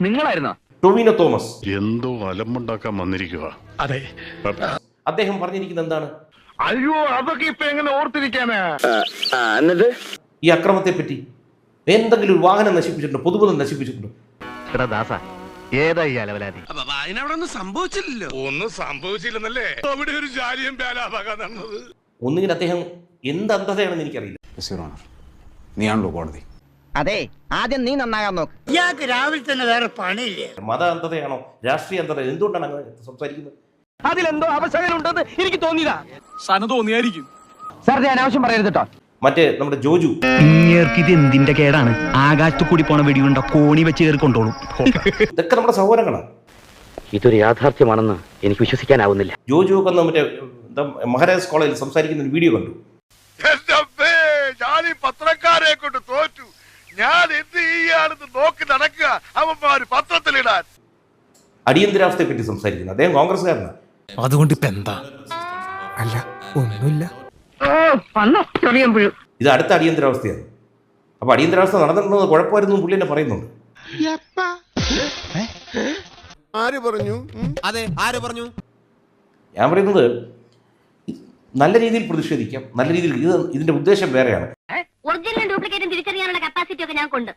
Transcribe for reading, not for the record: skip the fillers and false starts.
നിങ്ങളായിരുന്നോ? ടൊവിനോ തോമസ് എന്തോ അലമ്പുണ്ടാക്കാൻ വന്നിരിക്കുക. അതെ, അദ്ദേഹം പറഞ്ഞിരിക്കുന്നത് എന്താണ്? അയ്യോ, അതൊക്കെ ഇപ്പൊ എങ്ങനെ ഓർത്തിരിക്കാനാ? എന്നിട്ട് ഈ അക്രമത്തെ പറ്റി എന്തെങ്കിലും ഒരു വാഹനം നശിപ്പിച്ചിട്ടുണ്ടോ? പൊതുമുതൽ നശിപ്പിച്ചിട്ടുണ്ടോ? എടാ ദാസ, ഏതാ ഈ അലവലാതി? ഒന്നും സംഭവിച്ചില്ലെന്നല്ലേ അവിടെ ഒരു ജാലിയും ബേലാഭാഗം നടന്നത്. ഒന്നുകിൽ അദ്ദേഹം എന്ത് അന്ധതയാണെന്ന് എനിക്കറിയില്ല. നീയാണല്ലോ കോടതി. അതെ, ആദ്യം നീ നന്നാകാൻ നോക്ക്. ഇയാൾക്ക് രാവിലെ തന്നെ വേറെ പണിയില്ലേ? മത അന്ധതയാണോ രാഷ്ട്രീയ അന്ധത? എന്തുകൊണ്ടാണ് അങ്ങനെ സംസാരിക്കുന്നത്? അതിലെന്തോ അവസരമുണ്ടെന്ന് എനിക്ക് തോന്നിയതാ. സന തോന്നിയായിരിക്കും. സാർ ഞാൻ അനാവശ്യം പറയരുത് കേട്ടോ. മറ്റേ നമ്മുടെ ജോജു ഇങ്ങേർക്ക് ഇത് എന്തിന്റെ കേടാണ്? ആകാശത്ത് കൂടി പോണ വെടിയുണ്ട കോണി വെച്ച് കയറി കൊണ്ടോളും. ഇതൊക്കെ നമ്മുടെ സഹോദരങ്ങളാണ്. ഇതൊരു യാഥാർത്ഥ്യമാണെന്ന് എനിക്ക് വിശ്വസിക്കാനാവുന്നില്ല. ജോജു ഒക്കെ മറ്റേ എന്താ മഹാരാജ് കോളേജിൽ സംസാരിക്കുന്ന ഒരു വീഡിയോ കണ്ടു. ഞാൻ ഈ പത്രക്കാരെ കൊണ്ട് തോറ്റു. ഞാൻ എന്ത് ചെയ്യാണെന്ന് നോക്കി നടക്കുക അവന്മാര് പത്രത്തിലിടാൻ. അടിയന്തരാവസ്ഥയെ പറ്റി സംസാരിക്കുന്നത് അദ്ദേഹം കോൺഗ്രസ്സുകാരനാണ്. അതുകൊണ്ട് ഇപ്പൊ എന്താ? അല്ല, ഒന്നുമില്ല. ഇത് അടുത്ത അടിയന്തരാവസ്ഥയാണ്. അപ്പൊ അടിയന്തരാവസ്ഥ നടന്നിട്ടുണ്ടെന്ന് കുഴപ്പമായിരുന്നു പുള്ളി എന്നെ പറയുന്നുണ്ട്. ആര് പറഞ്ഞു? അതെ, ആര് പറഞ്ഞു? ഞാൻ പറയുന്നത് നല്ല രീതിയിൽ പ്രതിഷേധിക്കാം, നല്ല രീതിയിൽ. ഇതിന്റെ ഉദ്ദേശം വേറെയാണ്. ഒറിജിനൽ ഡ്യൂപ്ലിക്കേറ്റും തിരിച്ചറിയാനുള്ള കപ്പാസിറ്റി ഒക്കെ ഞാൻ കൊണ്ട്